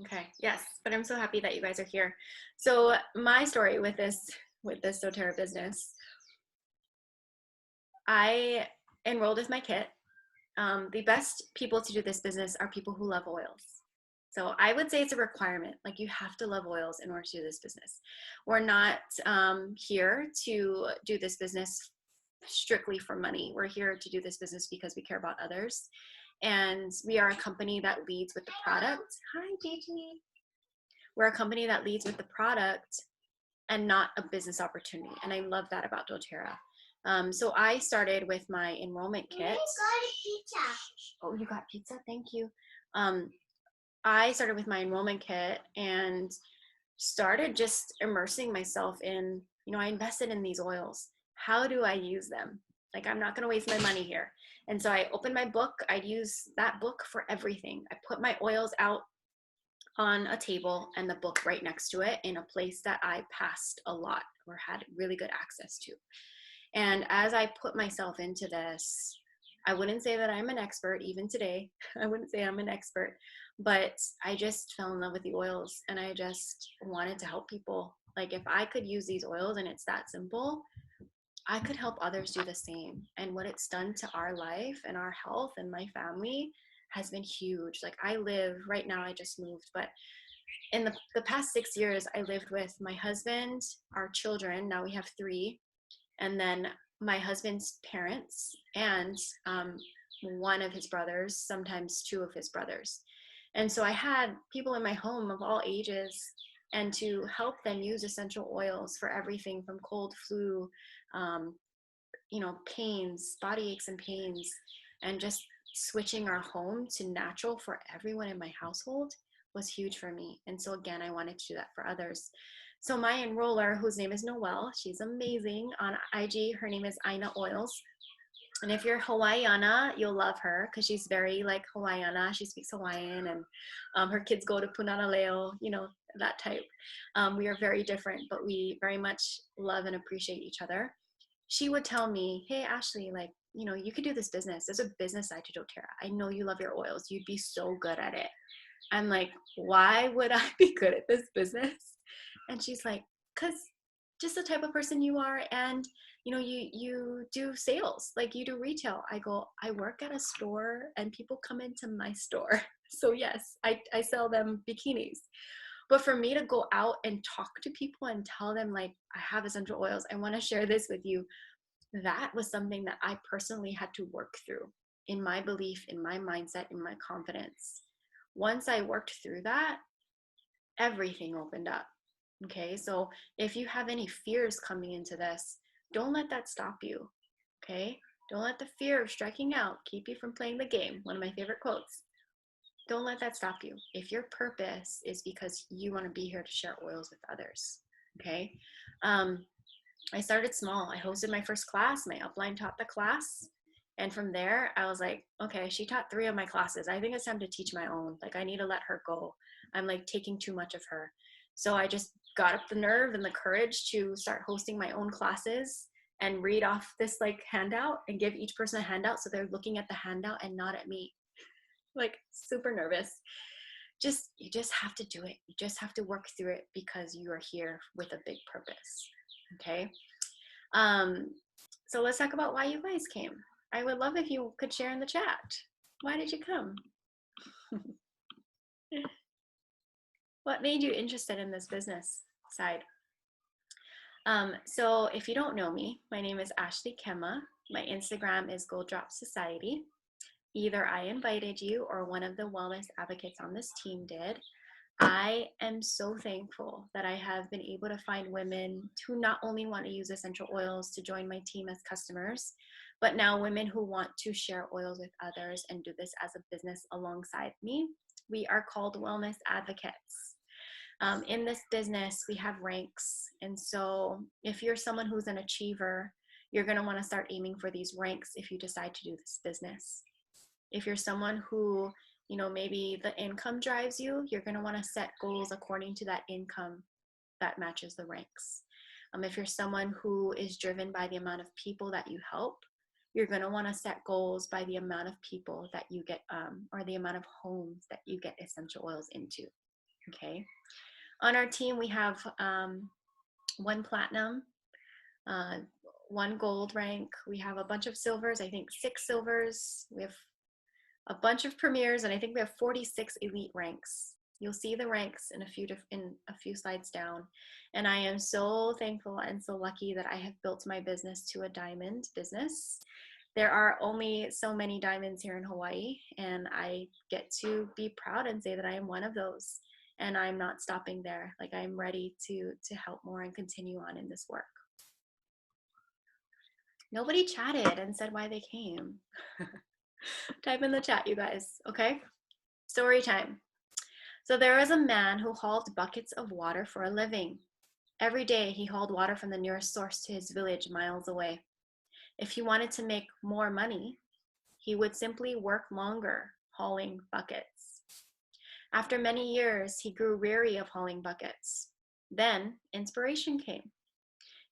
Okay, yes, but I'm so happy that you guys are here. So my story with this doTERRA business, I enrolled with my kit. The best people to do this business are people who love oils. So I would say it's a requirement. Like you have to love oils in order to do this business. We're not here to do this business strictly for money. We're here to do this business because we care about others. And we are a company that leads with the product. Hi, Gigi. We're a company that leads with the product and not a business opportunity. And I love that about doTERRA. So I started with my enrollment kit. I got pizza. Oh, you got pizza? Thank you. I started with my enrollment kit and started just immersing myself in, I invested in these oils. How do I use them? Like, I'm not going to waste my money here. And so I opened my book. I'd use that book for everything. I put my oils out on a table and the book right next to it in a place that I passed a lot or had really good access to. And as I put myself into this, I wouldn't say that I'm an expert even today. I wouldn't say I'm an expert, but I just fell in love with the oils and I just wanted to help people. Like if I could use these oils and it's that simple, I could help others do the same. And what it's done to our life and our health and my family has been huge. Like I live right now, I just moved, but in the past 6 years, I lived with my husband, our children. Now we have three, and then my husband's parents and one of his brothers, sometimes two of his brothers. And so I had people in my home of all ages and to help them use essential oils for everything from cold, flu, um, pains, body aches and pains, and just switching our home to natural for everyone in my household was huge for me. And so again, I wanted to do that for others. So my enroller, whose name is Noelle, she's amazing on IG. Her name is Aina Oils. And if you're Hawaiiana, you'll love her because she's very like Hawaiiana. She speaks Hawaiian and her kids go to Punana Leo, that type. We are very different, but we very much love and appreciate each other. She would tell me, hey, Ashley, like, you could do this business. There's a business side to doTERRA. I know you love your oils. You'd be so good at it. I'm like, why would I be good at this business? And she's like, because just the type of person you are. And, you do sales, like you do retail. I go, I work at a store and people come into my store. So yes, I sell them bikinis. But for me to go out and talk to people and tell them like, I have essential oils, I want to share this with you. That was something that I personally had to work through in my belief, in my mindset, in my confidence. Once I worked through that, everything opened up. Okay, so if you have any fears coming into this, don't let that stop you. Okay, don't let the fear of striking out keep you from playing the game. One of my favorite quotes. Don't let that stop you. If your purpose is because you want to be here to share oils with others. Okay, I started small. I hosted my first class. My upline taught the class. And from there, I was like, okay, she taught 3 of my classes. I think it's time to teach my own. Like, I need to let her go. I'm like taking too much of her. So I just got up the nerve and the courage to start hosting my own classes and read off this like handout and give each person a handout. So they're looking at the handout and not at me. Like, super nervous. You just have to do it. You just have to work through it because you are here with a big purpose. Okay. So let's talk about why you guys came. I would love if you could share in the chat. Why did you come? What made you interested in this business side? So if you don't know me, my name is Ashley Kemma. My Instagram is Gold Drop Society. Either I invited you or one of the wellness advocates on this team did. I am so thankful that I have been able to find women who not only want to use essential oils to join my team as customers, but now women who want to share oils with others and do this as a business alongside me. We are called wellness advocates. In this business, we have ranks. And so if you're someone who's an achiever, you're going to want to start aiming for these ranks if you decide to do this business. If you're someone who, maybe the income drives you, you're going to want to set goals according to that income that matches the ranks. If you're someone who is driven by the amount of people that you help, you're going to want to set goals by the amount of people that you get, or the amount of homes that you get essential oils into. Okay. On our team, we have 1 platinum, uh, 1 gold rank. We have a bunch of silvers, I think 6 silvers. We have a bunch of premiers, and I think we have 46 elite ranks. You'll see the ranks in a few slides down. And I am so thankful and so lucky that I have built my business to a diamond business. There are only so many diamonds here in Hawaii, and I get to be proud and say that I am one of those. And I'm not stopping there. Like, I'm ready to help more and continue on in this work. Nobody chatted and said why they came. Type in the chat, you guys, okay? Story time. So there was a man who hauled buckets of water for a living. Every day he hauled water from the nearest source to his village miles away. If he wanted to make more money, he would simply work longer hauling buckets. After many years, he grew weary of hauling buckets. Then inspiration came.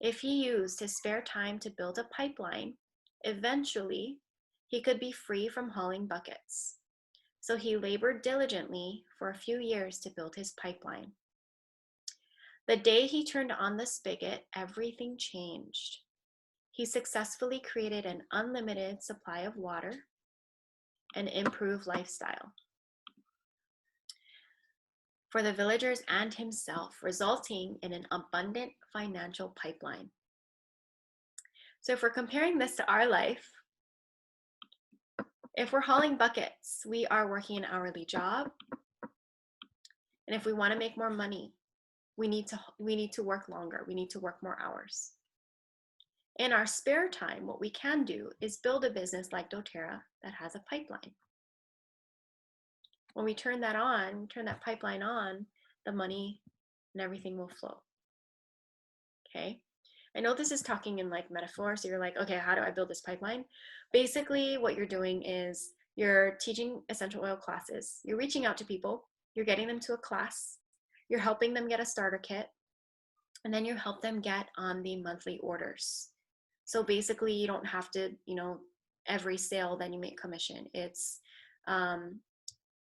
If he used his spare time to build a pipeline, eventually he could be free from hauling buckets. So he labored diligently for a few years to build his pipeline. The day he turned on the spigot, everything changed. He successfully created an unlimited supply of water and improved lifestyle for the villagers and himself, resulting in an abundant financial pipeline. So if we're comparing this to our life, if we're hauling buckets, we are working an hourly job. And if we want to make more money, we need to work longer. We need to work more hours. In our spare time, what we can do is build a business like doTERRA that has a pipeline. When we turn that on, turn that pipeline on, the money and everything will flow. Okay. I know this is talking in like metaphor, so you're like, okay, how do I build this pipeline? Basically, what you're doing is you're teaching essential oil classes. You're reaching out to people, you're getting them to a class, you're helping them get a starter kit, and then you help them get on the monthly orders. So basically, you don't have to, every sale then you make commission. It's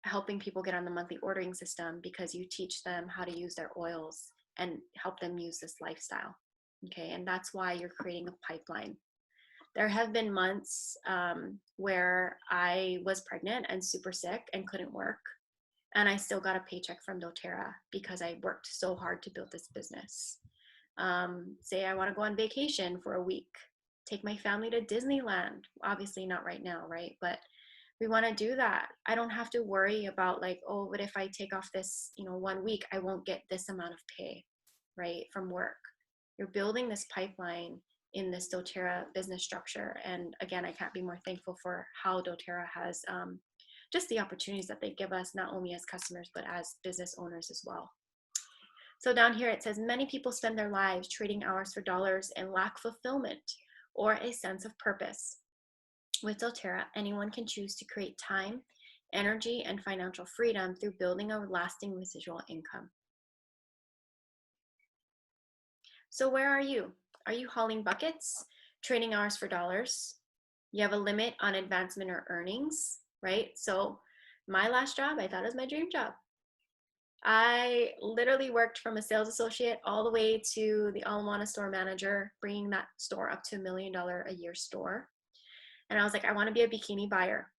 helping people get on the monthly ordering system because you teach them how to use their oils and help them use this lifestyle. Okay, and that's why you're creating a pipeline. There have been months where I was pregnant and super sick and couldn't work, and I still got a paycheck from doTERRA because I worked so hard to build this business. Say I want to go on vacation for a week, take my family to Disneyland. Obviously not right now, right? But we want to do that. I don't have to worry about like, oh, but if I take off this, 1 week, I won't get this amount of pay, right, from work. You're building this pipeline in this doTERRA business structure. And again, I can't be more thankful for how doTERRA has just the opportunities that they give us, not only as customers, but as business owners as well. So down here it says, many people spend their lives trading hours for dollars and lack fulfillment or a sense of purpose. With doTERRA, anyone can choose to create time, energy, and financial freedom through building a lasting residual income. So where are you? Are you hauling buckets, trading hours for dollars? You have a limit on advancement or earnings, right? So my last job, I thought it was my dream job. I literally worked from a sales associate all the way to the Ala Moana store manager, bringing that store up to $1 million a year store. And I was like, I want to be a bikini buyer.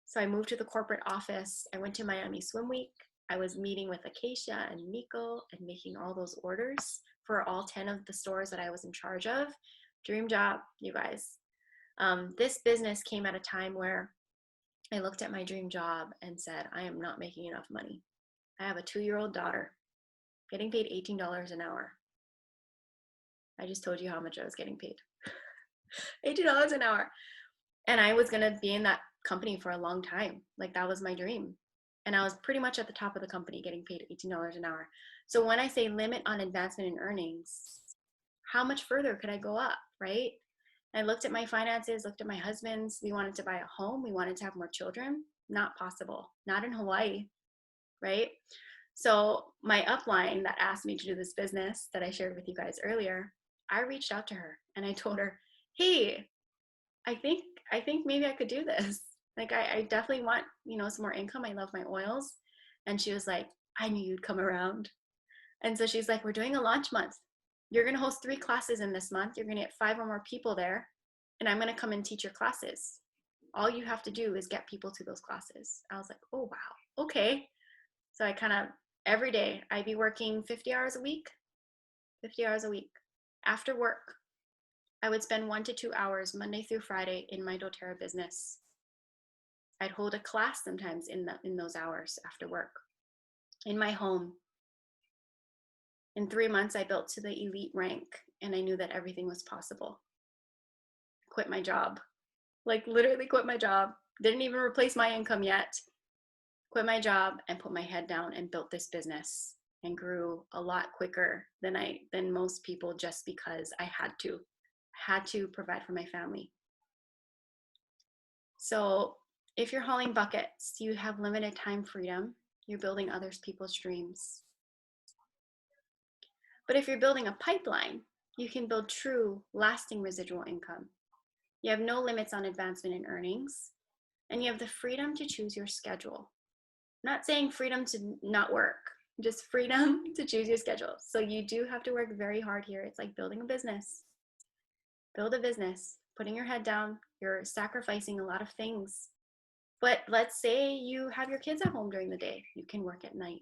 So I moved to the corporate office. I went to Miami Swim Week. I was meeting with Acacia and Nico and making all those orders for all 10 of the stores that I was in charge of. Dream job, you guys. This business came at a time where I looked at my dream job and said, I am not making enough money. I have a 2-year-old daughter getting paid $18 an hour. I just told you how much I was getting paid. $18 an hour. And I was going to be in that company for a long time. Like, that was my dream. And I was pretty much at the top of the company getting paid $18 an hour. So when I say limit on advancement in earnings, how much further could I go up, right? I looked at my finances, looked at my husband's. We wanted to buy a home. We wanted to have more children. Not possible. Not in Hawaii, right? So my upline that asked me to do this business that I shared with you guys earlier, I reached out to her and I told her, hey, I think maybe I could do this. Like, I definitely want, some more income. I love my oils. And she was like, I knew you'd come around. And so she's like, we're doing a launch month. You're going to host 3 classes in this month. You're going to get 5 or more people there. And I'm going to come and teach your classes. All you have to do is get people to those classes. I was like, oh, wow. Okay. So I kind of, every day, I'd be working 50 hours a week, 50 hours a week. After work, I would spend 1 to 2 hours Monday through Friday in my doTERRA business. I'd hold a class sometimes in those hours after work in my home. In 3 months, I built to the elite rank, and I knew that everything was possible. Quit my job, like literally quit my job. Didn't even replace my income yet. Quit my job and put my head down and built this business and grew a lot quicker than most people, just because I had to provide for my family. So if you're hauling buckets, you have limited time freedom. You're building other people's dreams. But if you're building a pipeline, you can build true, lasting residual income. You have no limits on advancement in earnings, and you have the freedom to choose your schedule. I'm not saying freedom to not work, just freedom to choose your schedule. So you do have to work very hard here. It's like building a business. Build a business, putting your head down, you're sacrificing a lot of things. But let's say you have your kids at home during the day, you can work at night.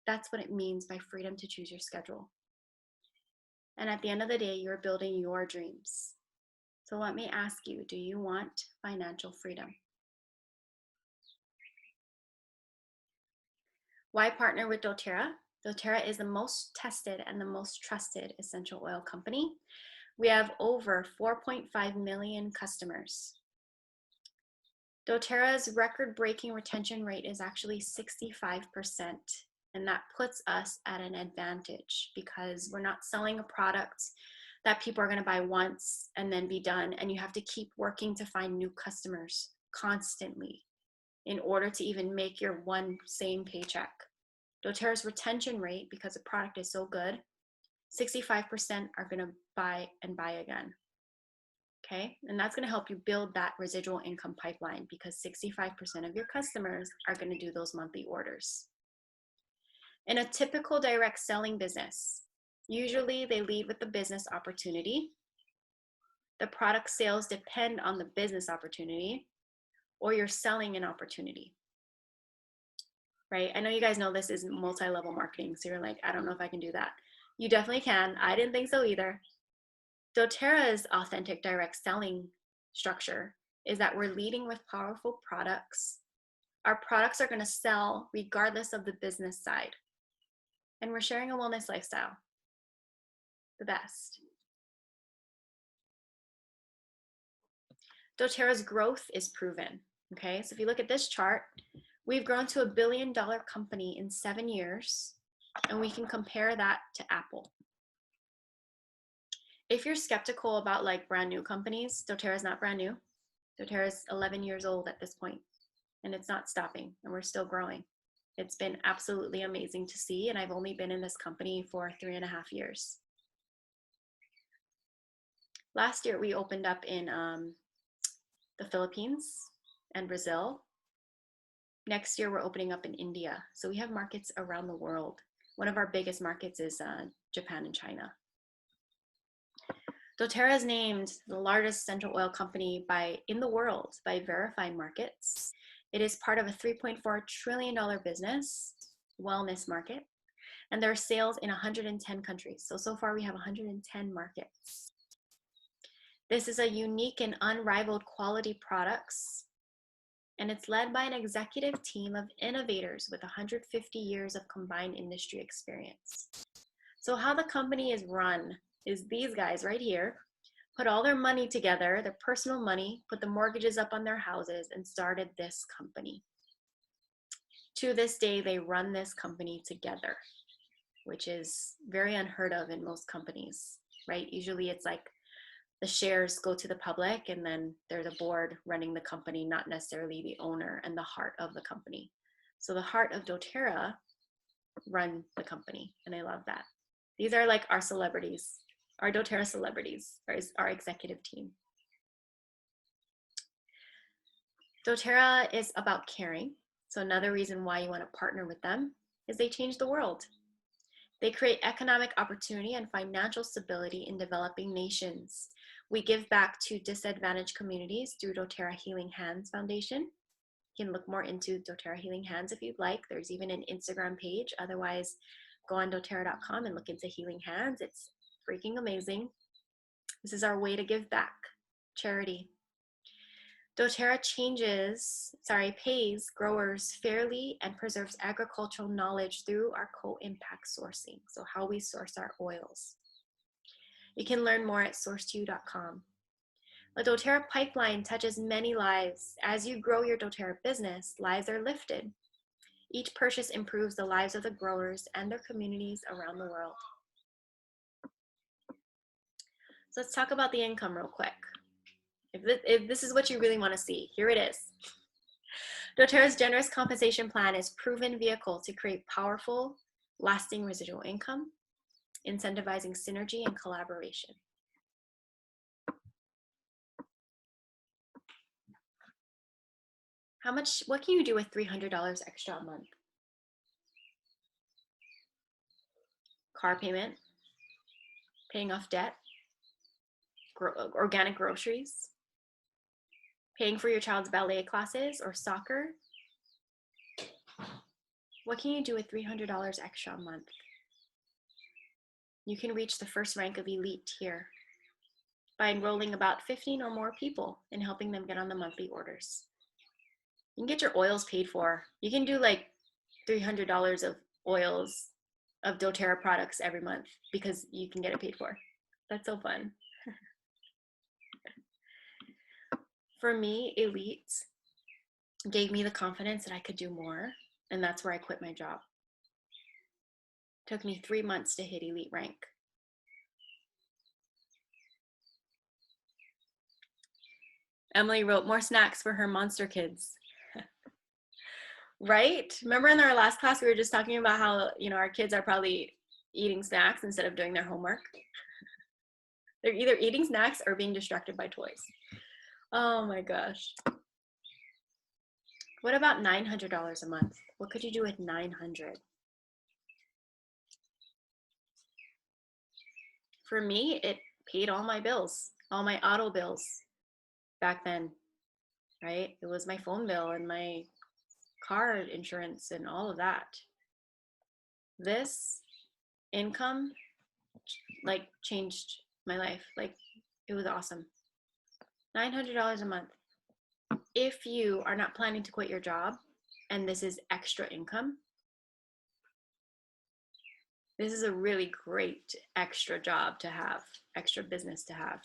That's what it means by freedom to choose your schedule. And at the end of the day, you're building your dreams. So let me ask you, do you want financial freedom? Why partner with doTERRA? doTERRA is the most tested and the most trusted essential oil company. We have over 4.5 million customers. doTERRA's record-breaking retention rate is actually 65%, and that puts us at an advantage because we're not selling a product that people are going to buy once and then be done, and you have to keep working to find new customers constantly in order to even make your one same paycheck. doTERRA's retention rate, because the product is so good, 65% are going to buy and buy again. Okay, and that's going to help you build that residual income pipeline because 65% of your customers are going to do those monthly orders. In a typical direct selling business, usually they lead with the business opportunity. The product sales depend on the business opportunity, or you're selling an opportunity, right? I know you guys know this is multi-level marketing, so you're like, I don't know if I can do that. You definitely can. I didn't think so either. doTERRA's authentic direct selling structure is that we're leading with powerful products. Our products are going to sell regardless of the business side. And we're sharing a wellness lifestyle. The best. doTERRA's growth is proven. Okay, so if you look at this chart, we've grown to $1 billion company in 7 years, and we can compare that to Apple. If you're skeptical about like brand new companies, doTERRA is not brand new. doTERRA is 11 years old at this point, and it's not stopping, and we're still growing. It's been absolutely amazing to see, and I've only been in this company for 3.5 years. Last year, we opened up in the Philippines and Brazil. Next year, we're opening up in India. So we have markets around the world. One of our biggest markets is Japan and China. doTERRA is named the largest essential oil company in the world by Verified Markets. It is part of a $3.4 trillion business, wellness market, and there are sales in 110 countries. So far we have 110 markets. This is a unique and unrivaled quality products, and it's led by an executive team of innovators with 150 years of combined industry experience. So how the company is run is these guys right here put all their money together, their personal money, put the mortgages up on their houses, and started this company. To this day, they run this company together, which is very unheard of in most companies, right? Usually it's like the shares go to the public and then they're the board running the company, not necessarily the owner and the heart of the company. So the heart of doTERRA run the company, and I love that. These are like our celebrities. Our doTERRA celebrities, our executive team. doTERRA is about caring. So another reason why you want to partner with them is they change the world. They create economic opportunity and financial stability in developing nations. We give back to disadvantaged communities through doTERRA Healing Hands Foundation. You can look more into doTERRA Healing Hands if you'd like. There's even an Instagram page. Otherwise, go on doTERRA.com and look into Healing Hands. It's freaking amazing. This is our way to give back, charity. doTERRA pays growers fairly and preserves agricultural knowledge through our co-impact sourcing. So how we source our oils. You can learn more at source2.com. The doTERRA pipeline touches many lives. As you grow your doTERRA business, lives are lifted. Each purchase improves the lives of the growers and their communities around the world. So let's talk about the income real quick. If this is what you really want to see, here it is. doTERRA's generous compensation plan is a proven vehicle to create powerful, lasting residual income, incentivizing synergy and collaboration. What can you do with $300 extra a month? Car payment, paying off debt, organic groceries, paying for your child's ballet classes or soccer. What can you do with $300 extra a month? You can reach the first rank of elite tier by enrolling about 15 or more people and helping them get on the monthly orders. You can get your oils paid for. You can do like $300 of oils of doTERRA products every month because you can get it paid for. That's so fun. For me, Elite gave me the confidence that I could do more, and that's where I quit my job. It took me 3 months to hit Elite rank. Emily wrote more snacks for her monster kids. Right? Remember in our last class, we were just talking about how, our kids are probably eating snacks instead of doing their homework. They're either eating snacks or being distracted by toys. Oh my gosh. What about $900 a month? What could you do with $900? For me, it paid all my bills, all my auto bills back then, right? It was my phone bill and my car insurance and all of that. This income changed my life. It was awesome. $900 a month. If you are not planning to quit your job and this is extra income, this is a really great extra job to have, extra business to have.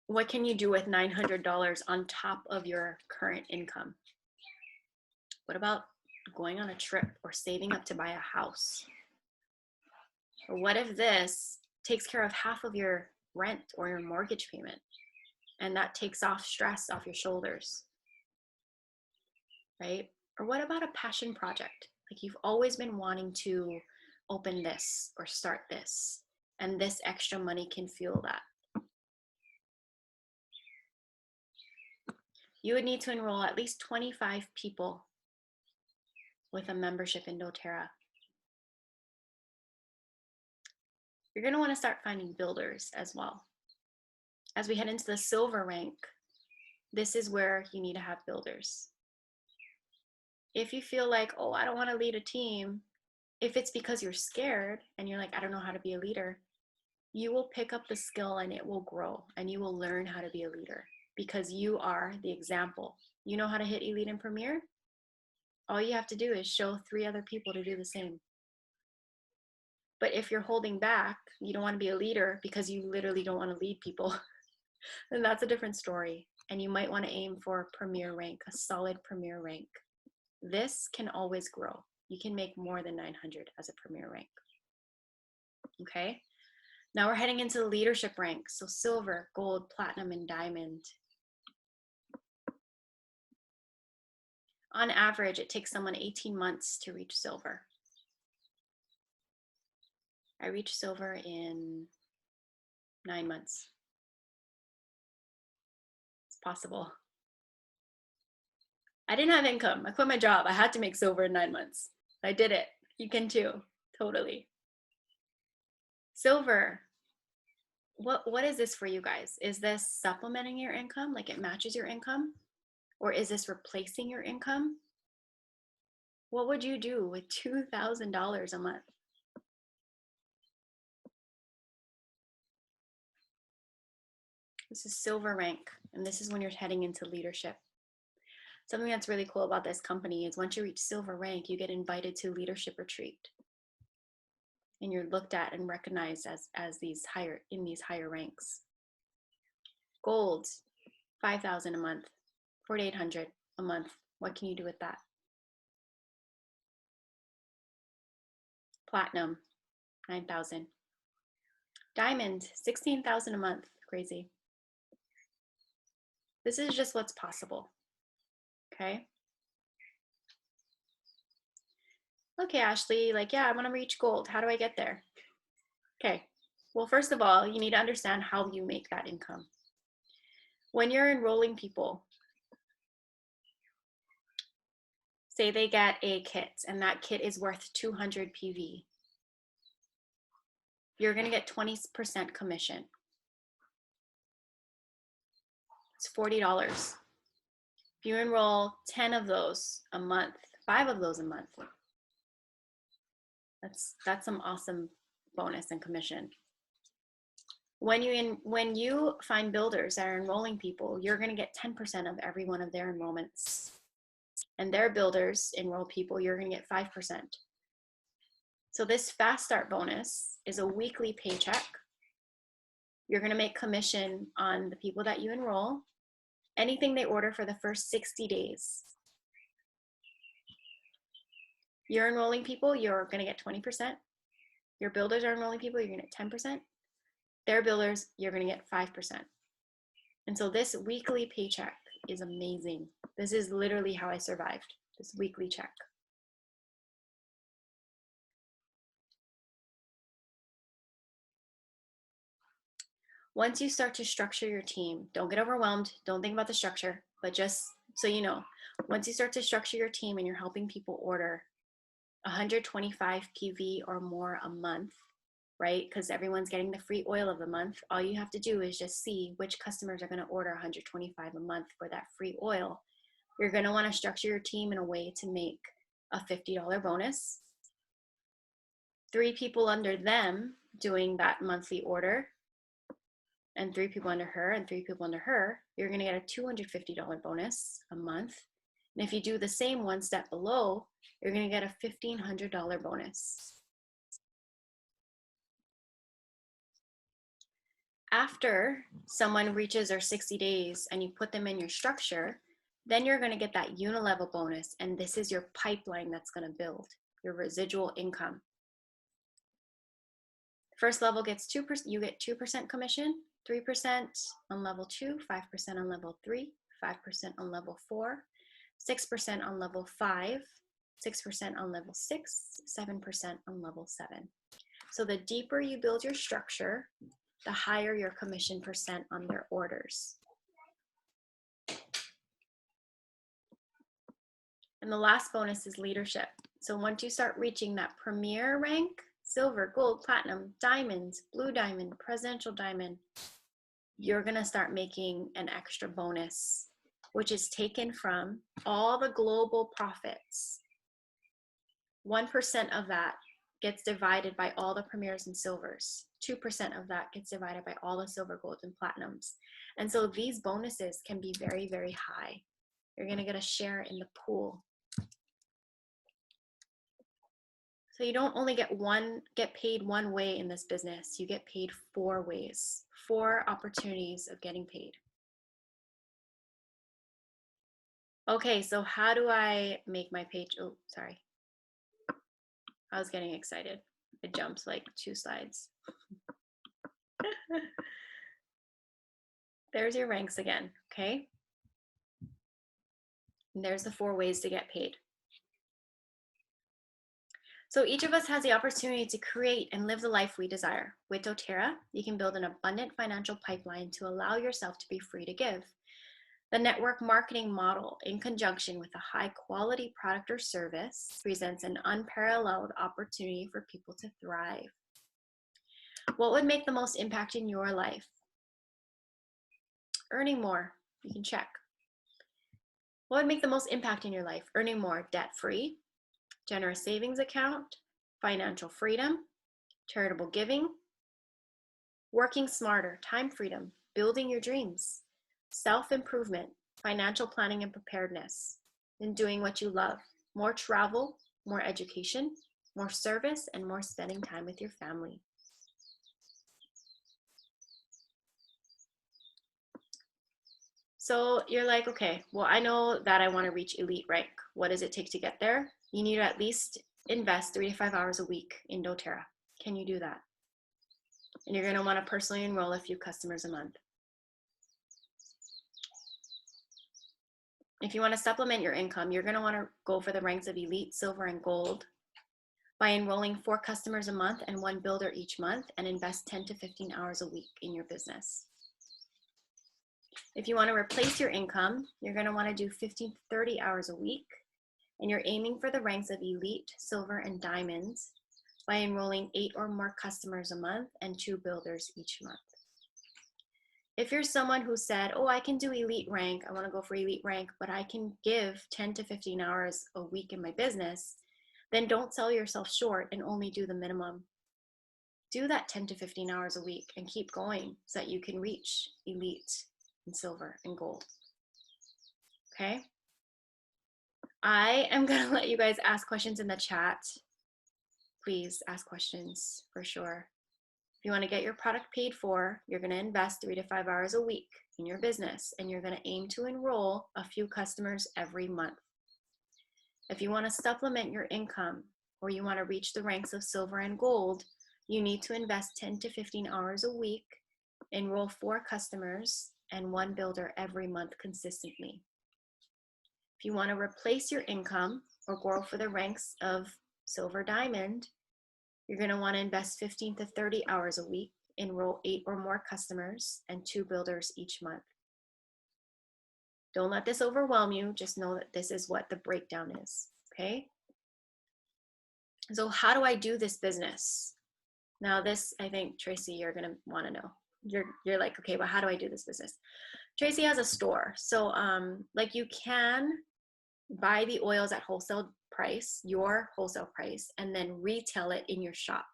What can you do with $900 on top of your current income? What about going on a trip or saving up to buy a house? Or what if this takes care of half of your rent or your mortgage payment, and that takes off stress off your shoulders, right? Or what about a passion project? Like you've always been wanting to open this or start this, and this extra money can fuel that. You would need to enroll at least 25 people with a membership in doTERRA. You're going to want to start finding builders as well. As we head into the silver rank, this is where you need to have builders. If you feel like, oh, I don't want to lead a team, if it's because you're scared and you're like, I don't know how to be a leader, you will pick up the skill and it will grow and you will learn how to be a leader because you are the example. You know how to hit Elite and Premier? All you have to do is show 3 other people to do the same. But if you're holding back, you don't want to be a leader because you literally don't want to lead people, then that's a different story. And you might want to aim for a Premier rank, a solid Premier rank. This can always grow. You can make more than 900 as a Premier rank. Okay? Now we're heading into the leadership rank. So silver, gold, platinum, and diamond. On average, it takes someone 18 months to reach silver. I reached silver in 9 months. It's possible. I didn't have income. I quit my job. I had to make silver in 9 months. I did it. You can too. Totally. Silver. What is this for you guys? Is this supplementing your income, like it matches your income? Or is this replacing your income? What would you do with $2,000 a month? This is silver rank, and this is when you're heading into leadership. Something that's really cool about this company is once you reach silver rank, you get invited to leadership retreat. And you're looked at and recognized as these higher ranks. Gold, 5,000 a month, 4,800 a month. What can you do with that? Platinum, 9,000. Diamond, 16,000 a month. Crazy. This is just what's possible. Okay. Okay, Ashley, like, yeah, I want to reach gold. How do I get there? Okay. Well, first of all, you need to understand how you make that income. When you're enrolling people, say they get a kit and that kit is worth 200 PV. You're going to get 20% commission. It's $40. If you enroll 10 of those a month, 5 of those a month, that's some awesome bonus and commission. When you find builders that are enrolling people, you're going to get 10% of every one of their enrollments. And their builders enroll people, you're going to get 5%. So this fast start bonus is a weekly paycheck. You're going to make commission on the people that you enroll, anything they order for the first 60 days. You're enrolling people, you're going to get 20%. Your builders are enrolling people, you're going to get 10%. Their builders, you're going to get 5%. And so this weekly paycheck is amazing. This is literally how I survived, this weekly check. Once you start to structure your team, don't get overwhelmed. Don't think about the structure, but just so you know, once you start to structure your team and you're helping people order 125 PV or more a month, right? Because everyone's getting the free oil of the month. All you have to do is just see which customers are going to order 125 a month for that free oil. You're going to want to structure your team in a way to make a $50 bonus. 3 people under them doing that monthly order, and 3 people under her and 3 people under her, you're going to get a $250 bonus a month. And if you do the same one step below, you're going to get a $1,500 bonus. After someone reaches their 60 days and you put them in your structure, then you're going to get that unilevel bonus. And this is your pipeline that's going to build your residual income. First level gets 2%, you get 2% commission, 3% on level 2, 5% on level 3, 5% on level 4, 6% on level 5, 6% on level 6, 7% on level 7. So the deeper you build your structure, the higher your commission percent on their orders. And the last bonus is leadership. So once you start reaching that premier rank, silver, gold, platinum, diamonds, blue diamond, presidential diamond, you're going to start making an extra bonus, which is taken from all the global profits. 1% of that gets divided by all the premiers and silvers. 2% of that gets divided by all the silver, gold, and platinums. And so these bonuses can be very, very high. You're going to get a share in the pool. So you don't only get paid one way in this business, you get paid 4 ways, 4 opportunities of getting paid. Okay, so how do I make my page? Oh, sorry. I was getting excited. It jumped like 2 slides. There's your ranks again, okay? And there's the 4 ways to get paid. So each of us has the opportunity to create and live the life we desire. With doTERRA, you can build an abundant financial pipeline to allow yourself to be free to give. The network marketing model, in conjunction with a high quality product or service, presents an unparalleled opportunity for people to thrive. What would make the most impact in your life? Earning more, you can check. What would make the most impact in your life? Earning more, debt-free, generous savings account, financial freedom, charitable giving, working smarter, time freedom, building your dreams, self-improvement, financial planning and preparedness, and doing what you love, more travel, more education, more service, and more spending time with your family. So you're like, okay, well, I know that I want to reach elite rank. What does it take to get there? You need to at least invest 3 to 5 hours a week in doTERRA. Can you do that? And you're going to want to personally enroll a few customers a month. If you want to supplement your income, you're going to want to go for the ranks of elite, silver, and gold by enrolling 4 customers a month and 1 builder each month, and invest 10 to 15 hours a week in your business. If you want to replace your income, you're going to want to do 15 to 30 hours a week, and you're aiming for the ranks of elite, silver, and diamonds by enrolling 8 or more customers a month and 2 builders each month. If you're someone who said, oh, I can do elite rank, I want to go for elite rank, but I can give 10 to 15 hours a week in my business, then don't sell yourself short and only do the minimum. Do that 10 to 15 hours a week and keep going so that you can reach elite and silver and gold. Okay? I am going to let you guys ask questions in the chat. Please ask questions for sure. If you want to get your product paid for, you're going to invest 3 to 5 hours a week in your business, and you're going to aim to enroll a few customers every month. If you want to supplement your income, or you want to reach the ranks of silver and gold, you need to invest 10 to 15 hours a week, enroll 4 customers, and 1 builder every month consistently. If you want to replace your income or go for the ranks of silver diamond, you're going to want to invest 15 to 30 hours a week, enroll 8 or more customers, and 2 builders each month. Don't let this overwhelm you. Just know that this is what the breakdown is, okay? So how do I do this business? Now this, I think, Tracy, you're going to want to know. You're like, okay, but how do I do this business? Tracy has a store. So like you can buy the oils at wholesale price, your wholesale price, and then retail it in your shop.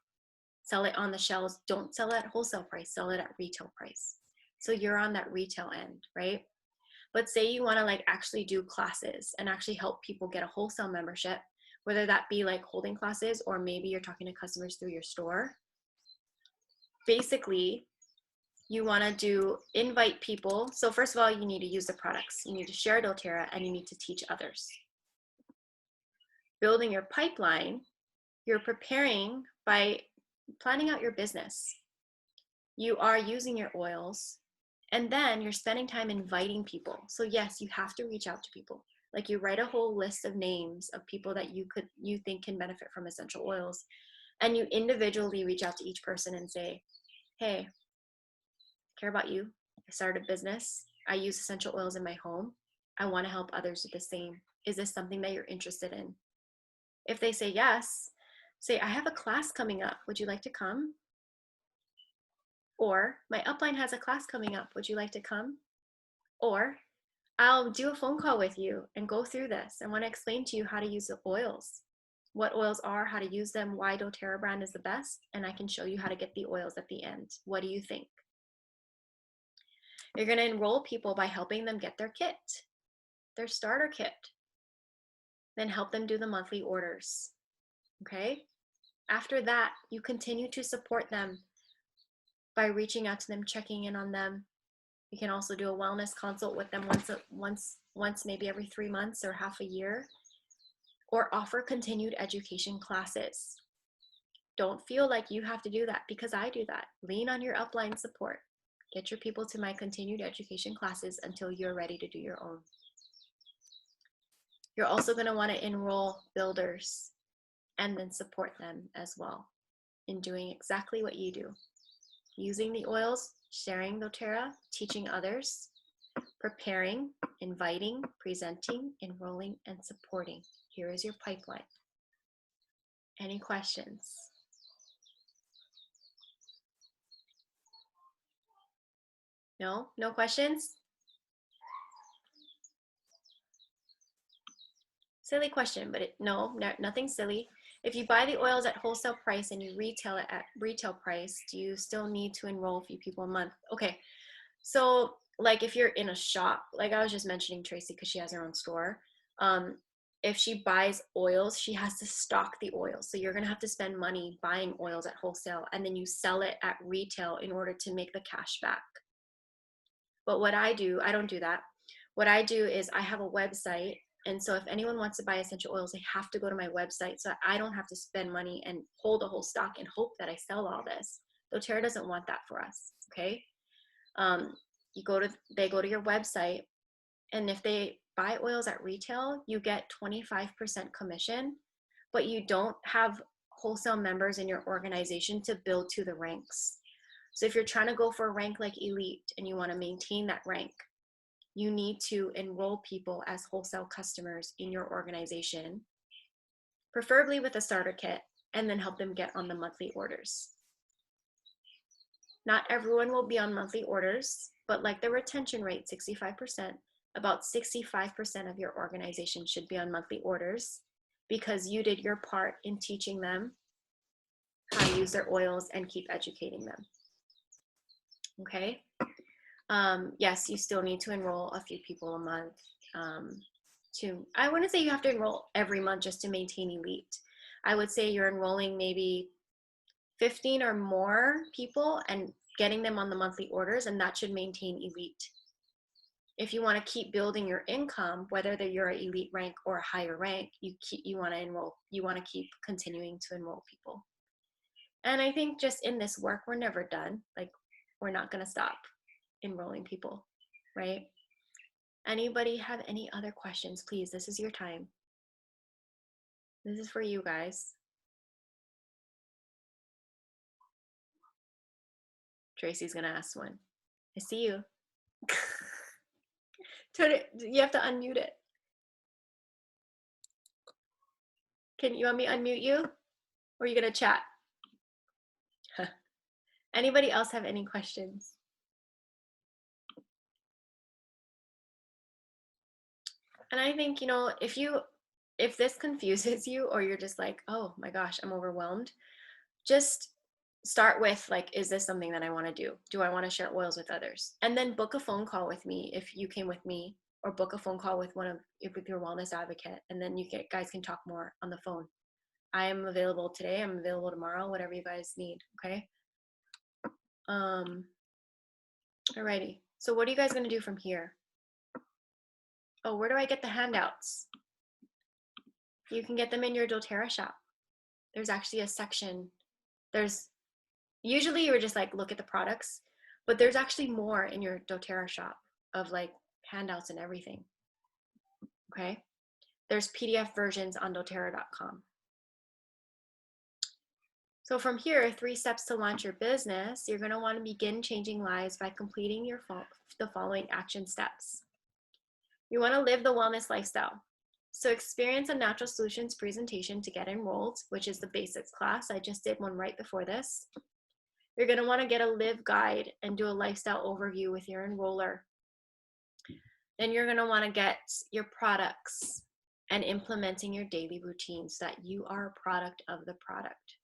Sell it on the shelves. Don't sell it at wholesale price, sell it at retail price. So you're on that retail end, right? But say you want to like actually do classes and actually help people get a wholesale membership, whether that be like holding classes or maybe you're talking to customers through your store. Basically, you want to invite people. So first of all, you need to use the products. You need to share doTERRA and you need to teach others. Building your pipeline, you're preparing by planning out your business. You are using your oils, and then you're spending time inviting people. So yes, you have to reach out to people. Like you write a whole list of names of people that you think can benefit from essential oils, and you individually reach out to each person and say, hey, I care about you. I started a business. I use essential oils in my home. I want to help others do the same. Is this something that you're interested in? If they say yes, say, I have a class coming up. Would you like to come? Or my upline has a class coming up. Would you like to come? Or I'll do a phone call with you and go through this. I want to explain to you how to use the oils, what oils are, how to use them, why doTERRA brand is the best, and I can show you how to get the oils at the end. What do you think? You're going to enroll people by helping them get their kit, their starter kit. Then help them do the monthly orders. Okay? After that, you continue to support them by reaching out to them, checking in on them. You can also do a wellness consult with them once maybe every 3 months or half a year, or offer continued education classes. Don't feel like you have to do that, because I do that. Lean on your upline support. Get your people to my continued education classes until you're ready to do your own. You're also going to want to enroll builders and then support them as well in doing exactly what you do. Using the oils, sharing doTERRA, teaching others, preparing, inviting, presenting, enrolling, and supporting. Here is your pipeline. Any questions? No? No questions? Silly question, but nothing silly. If you buy the oils at wholesale price and you retail it at retail price, do you still need to enroll a few people a month? Okay, so like if you're in a shop, like I was just mentioning Tracy because she has her own store. If she buys oils, she has to stock the oils. So you're gonna have to spend money buying oils at wholesale and then you sell it at retail in order to make the cash back. But what I do, I don't do that. What I do is I have a website. And so if anyone wants to buy essential oils, they have to go to my website so I don't have to spend money and hold a whole stock and hope that I sell all this. doTERRA doesn't want that for us, okay? They go to your website, and if they buy oils at retail, you get 25% commission, but you don't have wholesale members in your organization to build to the ranks. So if you're trying to go for a rank like Elite and you want to maintain that rank, you need to enroll people as wholesale customers in your organization, preferably with a starter kit, and then help them get on the monthly orders. Not everyone will be on monthly orders, but like the retention rate, 65%, about 65% of your organization should be on monthly orders because you did your part in teaching them how to use their oils and keep educating them. Okay? Yes, you still need to enroll a few people a month. I wouldn't say you have to enroll every month just to maintain Elite. I would say you're enrolling maybe 15 or more people and getting them on the monthly orders, and that should maintain Elite. If you want to keep building your income, whether you're an Elite rank or a higher rank, you want to keep continuing to enroll people. And I think just in this work, we're never done. Like, we're not going to stop enrolling people, right? Anybody have any other questions? Please, this is your time. This is for you guys. Tracy's gonna ask one. I see you. You have to unmute it. You want me to unmute you? Or are you gonna chat? Anybody else have any questions? And I think, if this confuses you or you're just like, oh my gosh, I'm overwhelmed, just start with like, is this something that I want to do? Do I want to share oils with others? And then book a phone call with me if you came with me, or book a phone call with with your wellness advocate, and then guys can talk more on the phone. I am available today. I'm available tomorrow, whatever you guys need. Okay. Alrighty. So what are you guys going to do from here? Oh, where do I get the handouts? You can get them in your doTERRA shop. There's actually a section. Usually you would just like look at the products, but there's actually more in your doTERRA shop of like handouts and everything. Okay. There's PDF versions on doTERRA.com. So from here, 3 steps to launch your business. You're going to want to begin changing lives by completing the following action steps. You want to live the wellness lifestyle. So experience a natural solutions presentation to get enrolled, which is the basics class. I just did one right before this. You're going to want to get a live guide and do a lifestyle overview with your enroller. Then you're going to want to get your products and implementing your daily routine so that you are a product of the product.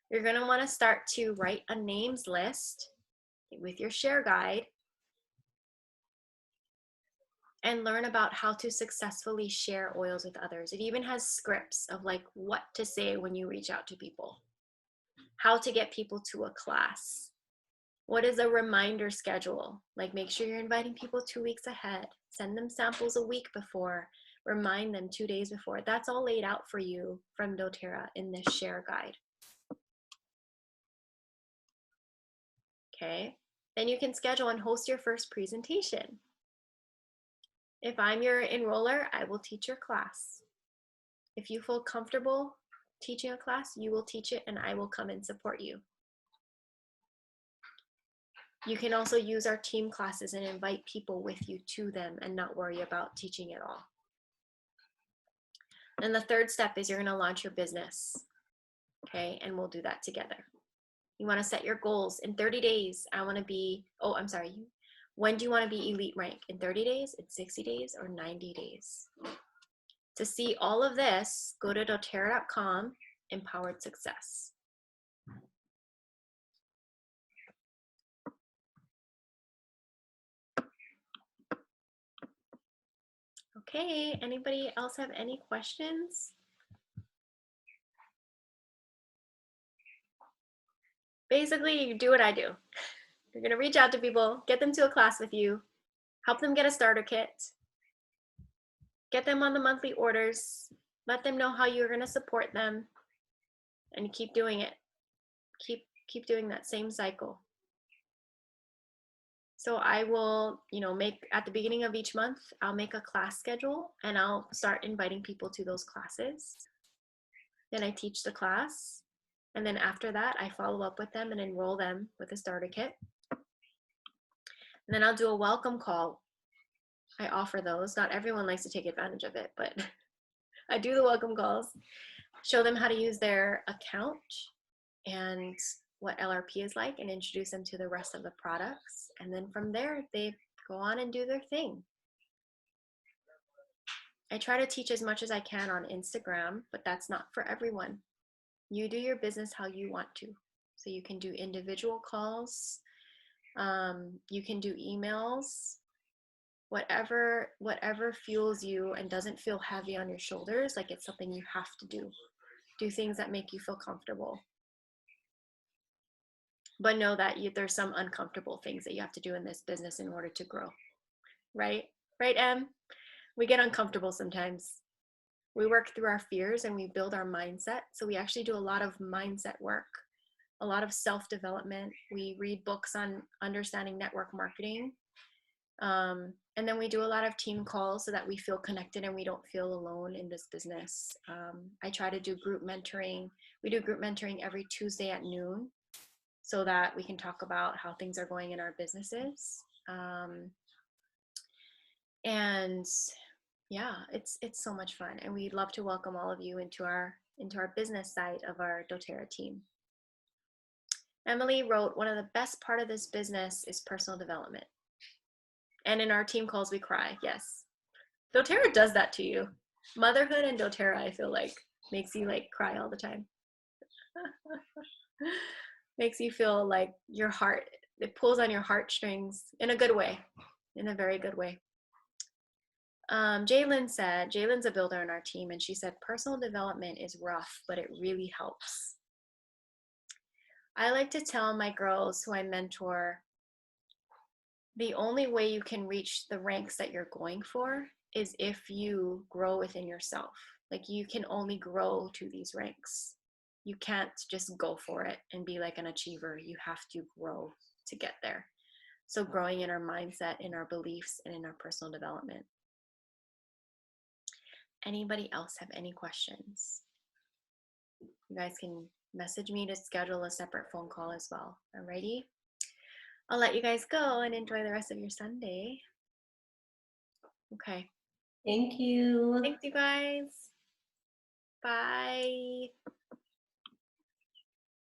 You're going to want to start to write a names list with your share guide and learn about how to successfully share oils with others. It even has scripts of like what to say when you reach out to people, how to get people to a class. What is a reminder schedule? Like make sure you're inviting people 2 weeks ahead, send them samples a week before, remind them 2 days before. That's all laid out for you from doTERRA in this share guide. Okay, then you can schedule and host your first presentation. If I'm your enroller, I will teach your class. If you feel comfortable teaching a class, you will teach it and I will come and support you. You can also use our team classes and invite people with you to them and not worry about teaching it all. And the third step is you're going to launch your business. Okay, and we'll do that together. You want to set your goals. In 30 days, I want to be, oh, I'm sorry. When do you want to be elite rank? In 30 days, in 60 days, or 90 days? To see all of this, go to doTERRA.com, Empowered Success. Okay, anybody else have any questions? Basically, you do what I do. You're gonna reach out to people, get them to a class with you, help them get a starter kit, get them on the monthly orders, let them know how you're gonna support them, and keep doing it. Keep doing that same cycle. So I will, make at the beginning of each month, I'll make a class schedule and I'll start inviting people to those classes. Then I teach the class. And then after that, I follow up with them and enroll them with a starter kit. And then I'll do a welcome call. I offer those. Not everyone likes to take advantage of it, but I do the welcome calls, show them how to use their account and what LRP is like, and introduce them to the rest of the products. And then from there, they go on and do their thing. I try to teach as much as I can on Instagram, but that's not for everyone. You do your business how you want to. So you can do individual calls, you can do emails, whatever fuels you and doesn't feel heavy on your shoulders, like it's something you have to do. Do things that make you feel comfortable. But know that there's some uncomfortable things that you have to do in this business in order to grow. Right? Right, Em? We get uncomfortable sometimes. We work through our fears and we build our mindset. So we actually do a lot of mindset work, a lot of self-development. We read books on understanding network marketing. And then we do a lot of team calls so that we feel connected and we don't feel alone in this business. I try to do group mentoring. We do group mentoring every Tuesday at noon so that we can talk about how things are going in our businesses. And yeah, it's so much fun. And we'd love to welcome all of you into our business side of our doTERRA team. Emily wrote, one of the best part of this business is personal development. And in our team calls, we cry. Yes. doTERRA does that to you. Motherhood and doTERRA, I feel like, makes you like cry all the time. Makes you feel like your heart, it pulls on your heartstrings in a good way, in a very good way. Jaylyn's a builder on our team, and she said, personal development is rough, but it really helps. I like to tell my girls who I mentor, the only way you can reach the ranks that you're going for is if you grow within yourself. Like you can only grow to these ranks. You can't just go for it and be like an achiever. You have to grow to get there. So growing in our mindset, in our beliefs, and in our personal development. Anybody else have any questions? You guys can message me to schedule a separate phone call as well. Alrighty? I'll let you guys go and enjoy the rest of your Sunday. Okay. Thank you. Thanks, you guys. Bye.